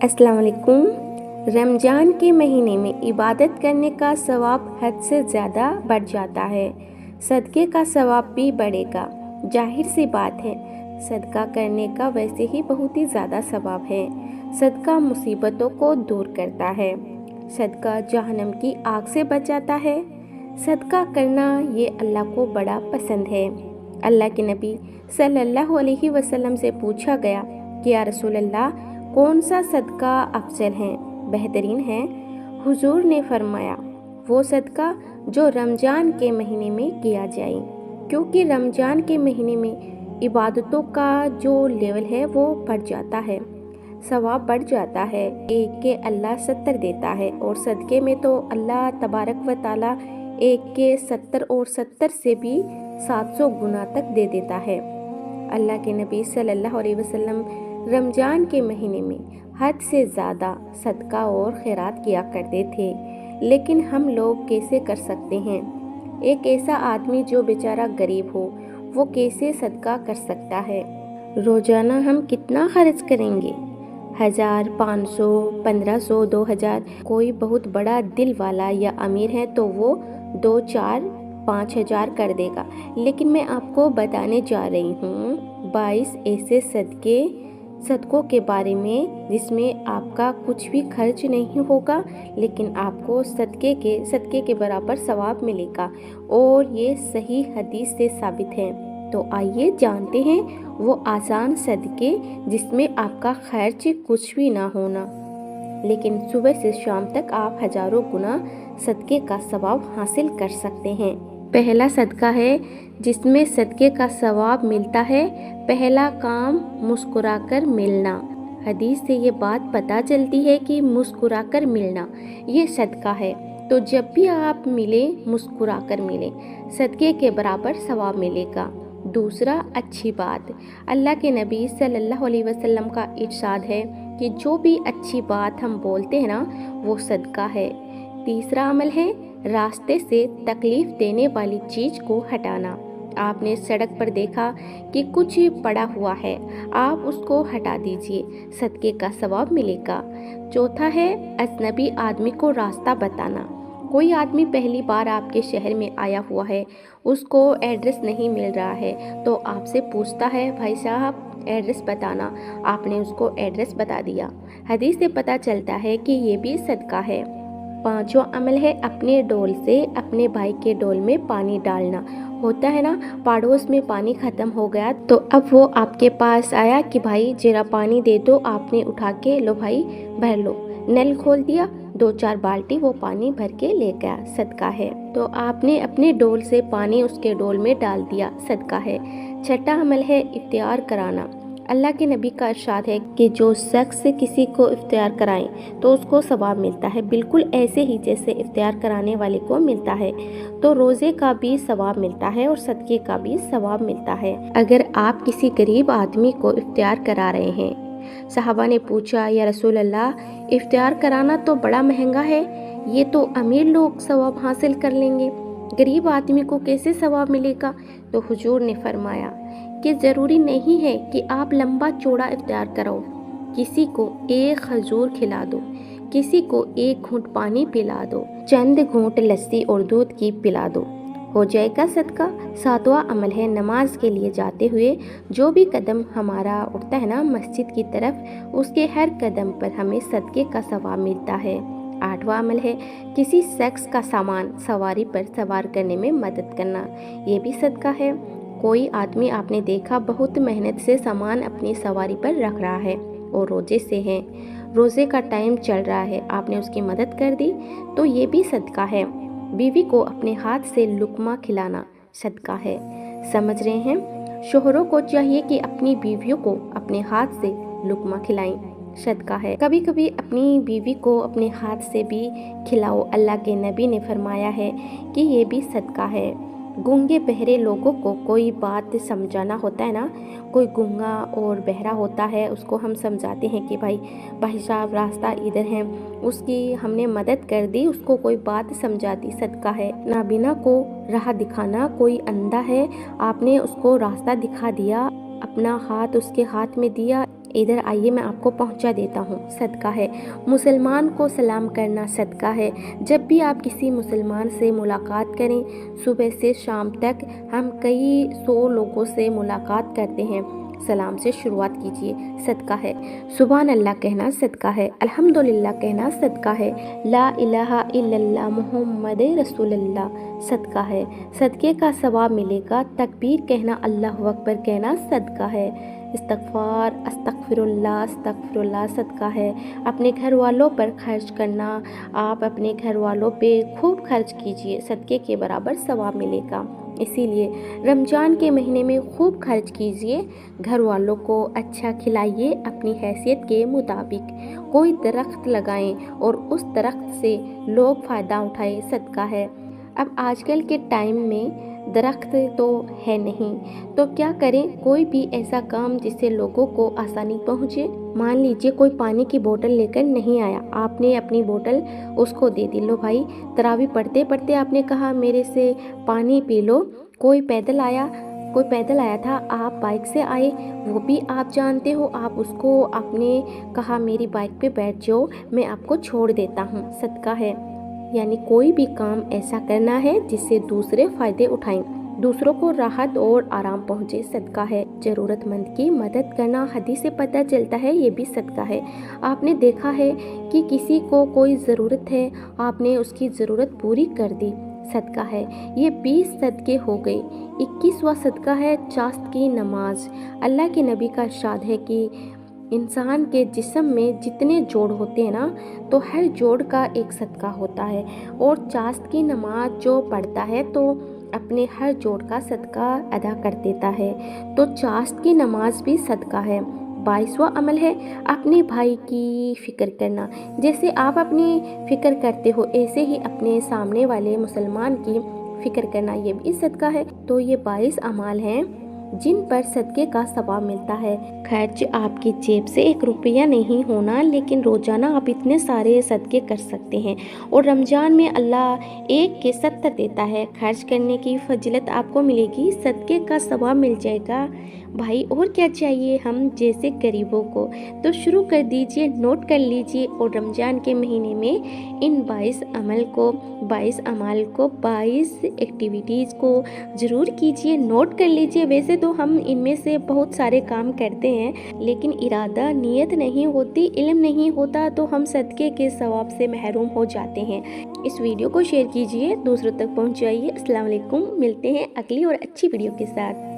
अस्सलाम वालेकुम। रमज़ान के महीने में इबादत करने का सवाब हद से ज़्यादा बढ़ जाता है। सदक़े का सवाब भी बढ़ेगा। जाहिर सी बात है, सदका करने का वैसे ही बहुत ही ज़्यादा सवाब है। सदका मुसीबतों को दूर करता है। सदका जहन्नम की आग से बचाता है। सदका करना ये अल्लाह को बड़ा पसंद है। अल्लाह के नबी सल्लल्लाहु अलैहि वसल्लम से पूछा गया कि या रसूल अल्लाह, कौन सा सदका अफजल है, बेहतरीन है? हुजूर ने फरमाया, वो सदका जो रमज़ान के महीने में किया जाए, क्योंकि रमज़ान के महीने में इबादतों का जो लेवल है वो बढ़ जाता है, सवाब बढ़ जाता है। एक के अल्लाह 70 देता है और सदक़े में तो अल्लाह तबारक व ताला एक के 70 और 70 से भी 700 गुना तक दे देता है। अल्लाह के नबी सल्लल्लाहु अलैहि वसल्लम रमज़ान के महीने में हद से ज़्यादा सदका और खैरात किया करते थे, लेकिन हम लोग कैसे कर सकते हैं? एक ऐसा आदमी जो बेचारा गरीब हो, वो कैसे सदका कर सकता है? रोज़ाना हम कितना खर्च करेंगे? 1000, 500, 1500, 2000। कोई बहुत बड़ा दिल वाला या अमीर है तो वो 2, 4, 5000 कर देगा। लेकिन मैं आपको बताने जा रही हूँ 22 ऐसे सदकों के बारे में जिसमें आपका कुछ भी खर्च नहीं होगा, लेकिन आपको सदके के बराबर सवाब मिलेगा, और ये सही हदीस से साबित है। तो आइए जानते हैं वो आसान सदके जिसमें आपका खर्च कुछ भी ना होना, लेकिन सुबह से शाम तक आप हजारों गुना सदके का सवाब हासिल कर सकते हैं। पहला सदका है जिसमें सदके का सवाब मिलता है, पहला काम मुस्कुराकर मिलना। हदीस से ये बात पता चलती है कि मुस्कुराकर मिलना ये सदका है। तो जब भी आप मिले, मुस्कुराकर मिले, सदके के बराबर सवाब मिलेगा। दूसरा, अच्छी बात। अल्लाह के नबी सल्लल्लाहु अलैहि वसल्लम का इरशाद है कि जो भी अच्छी बात हम बोलते हैं ना, वो सदका है। तीसरा अमल है रास्ते से तकलीफ देने वाली चीज़ को हटाना। आपने सड़क पर देखा कि कुछ पड़ा हुआ है, आप उसको हटा दीजिए, सदके का सवाब मिलेगा। चौथा है अजनबी आदमी को रास्ता बताना। कोई आदमी पहली बार आपके शहर में आया हुआ है, उसको एड्रेस नहीं मिल रहा है, तो आपसे पूछता है, भाई साहब एड्रेस बताना। आपने उसको एड्रेस बता दिया। हदीस से पता चलता है कि ये भी सदका है। पांचवा अमल है अपने डोल से अपने भाई के डोल में पानी डालना। होता है ना, पड़ोस में पानी ख़त्म हो गया तो अब वो आपके पास आया कि भाई जरा पानी दे दो। आपने उठा के, लो भाई भर लो। नल खोल दिया, 2-4 बाल्टी वो पानी भर के ले गया, सदका है। तो आपने अपने डोल से पानी उसके डोल में डाल दिया, सदका है। छठा अमल है इफ्तियार कराना। अल्लाह के नबी का इरशाद है कि जो शख्स किसी को इफ्तियार कराए तो उसको सवाब मिलता है, बिल्कुल ऐसे ही जैसे इफ्तियार कराने वाले को मिलता है। तो रोज़े का भी सवाब मिलता है और सदके का भी सवाब मिलता है। अगर आप किसी गरीब आदमी को इफ्तियार करा रहे हैं, सहाबा ने पूछा, या रसूल अल्लाह, इफ्तियार कराना तो बड़ा महंगा है, ये तो अमीर लोग सवाब हासिल कर लेंगे, गरीब आदमी को कैसे सवाब मिलेगा? तो हुजूर ने फरमाया कि ज़रूरी नहीं है कि आप लंबा चौड़ा इफ्तियार कराओ। किसी को एक खजूर खिला दो, किसी को एक घूंट पानी पिला दो, चंद घूंट लस्सी और दूध की पिला दो, हो जाएगा सदका। सातवां अमल है नमाज के लिए जाते हुए जो भी कदम हमारा उठता है ना मस्जिद की तरफ, उसके हर कदम पर हमें सदके का सवाब मिलता है। आठवां अमल है किसी शख्स का सामान सवारी पर सवार करने में मदद करना, ये भी सदका है। कोई आदमी आपने देखा बहुत मेहनत से सामान अपनी सवारी पर रख रहा है और रोजे से है, रोज़े का टाइम चल रहा है, आपने उसकी मदद कर दी, तो ये भी सदका है। बीवी को अपने हाथ से लुकमा खिलाना सदका है। समझ रहे हैं? शोहरों को चाहिए कि अपनी बीवियों को अपने हाथ से लुकमा खिलाएं, सदका है। कभी कभी अपनी बीवी को अपने हाथ से भी खिलाओ। अल्लाह के नबी ने फरमाया है कि ये भी सदका है। गूंगे बहरे लोगों को कोई बात समझाना होता है ना, कोई गूंगा और बहरा होता है, उसको हम समझाते हैं कि भाई साहब रास्ता इधर है, उसकी हमने मदद कर दी, उसको कोई बात समझा दी, सदका है। नाबीना को राह दिखाना, कोई अंधा है, आपने उसको रास्ता दिखा दिया, अपना हाथ उसके हाथ में दिया, ادھر آئیے میں آپ کو پہنچا دیتا ہوں۔ صدقہ ہے، مسلمان کو سلام کرنا صدقہ ہے۔ جب بھی آپ کسی مسلمان سے ملاقات کریں، صبح سے شام تک ہم کئی 100 لوگوں سے ملاقات کرتے ہیں، سلام سے شروعات کیجیے، صدقہ ہے۔ سبحان اللہ کہنا صدقہ ہے، الحمدللہ کہنا صدقہ ہے، لا الہ الا اللہ محمد رسول اللہ صدقہ ہے۔ صدقے کا ثواب ملے گا۔ تکبیر کہنا، اللہ اکبر کہنا صدقہ ہے۔ استغفار، استغفر اللہ صدقہ ہے۔ اپنے گھر والوں پر خرچ کرنا، آپ اپنے گھر والوں پہ خوب خرچ کیجیے، صدقے کے برابر ثواب ملے گا۔ اسی لیے رمضان کے مہینے میں خوب خرچ کیجیے، گھر والوں کو اچھا کھلائیے، اپنی حیثیت کے مطابق کوئی درخت لگائیں اور اس درخت سے لوگ فائدہ اٹھائیں، صدقہ ہے۔ اب آج کل کے ٹائم میں درخت تو ہے نہیں، تو کیا کریں؟ کوئی بھی ایسا کام جس سے لوگوں کو آسانی پہنچے۔ مان لیجیے کوئی پانی کی بوتل لے کر نہیں آیا، آپ نے اپنی بوتل اس کو دے دی، لو بھائی تراویح پڑھتے پڑھتے آپ نے کہا میرے سے پانی پی لو۔ کوئی پیدل آیا تھا، آپ بائک سے آئے، وہ بھی آپ جانتے ہو، آپ اس کو آپ نے کہا میری بائک پہ بیٹھ جاؤ، میں آپ کو چھوڑ دیتا ہوں، صدقہ ہے۔ یعنی کوئی بھی کام ایسا کرنا ہے جس سے دوسرے فائدے اٹھائیں، دوسروں کو راحت اور آرام پہنچے، صدقہ ہے۔ ضرورت مند کی مدد کرنا، حدیث سے پتہ چلتا ہے یہ بھی صدقہ ہے۔ آپ نے دیکھا ہے کہ کسی کو کوئی ضرورت ہے، آپ نے اس کی ضرورت پوری کر دی، صدقہ ہے۔ یہ 20 صدقے ہو گئے۔ 21واں صدقہ ہے چاست کی نماز۔ اللہ کے نبی کا ارشاد ہے کہ انسان کے جسم میں جتنے جوڑ ہوتے ہیں نا، تو ہر جوڑ کا ایک صدقہ ہوتا ہے، اور چاست کی نماز جو پڑھتا ہے تو اپنے ہر جوڑ کا صدقہ ادا کر دیتا ہے۔ تو چاست کی نماز بھی صدقہ ہے۔ 22واں عمل ہے اپنے بھائی کی فکر کرنا۔ جیسے آپ اپنی فکر کرتے ہو، ایسے ہی اپنے سامنے والے مسلمان کی فکر کرنا، یہ بھی صدقہ ہے۔ تو یہ 22 اعمال ہیں جن پر صدقے کا ثواب ملتا ہے۔ خرچ آپ کی جیب سے 1 روپیہ نہیں ہونا، لیکن روزانہ آپ اتنے سارے صدقے کر سکتے ہیں، اور رمضان میں اللہ 1 کے 70 دیتا ہے۔ خرچ کرنے کی فضیلت آپ کو ملے گی، صدقے کا ثواب مل جائے گا۔ بھائی اور کیا چاہیے ہم جیسے غریبوں کو؟ تو شروع کر دیجئے، نوٹ کر لیجئے، اور رمضان کے مہینے میں ان 22 اعمال کو 22 ایکٹیویٹیز کو ضرور کیجئے، نوٹ کر لیجئے۔ ویسے تو ہم ان میں سے بہت سارے کام کرتے ہیں، لیکن ارادہ، نیت نہیں ہوتی، علم نہیں ہوتا، تو ہم صدقے کے ثواب سے محروم ہو جاتے ہیں۔ اس ویڈیو کو شیئر کیجئے، دوسروں تک پہنچائیے۔ السلام علیکم، ملتے ہیں اگلی اور اچھی ویڈیو کے ساتھ۔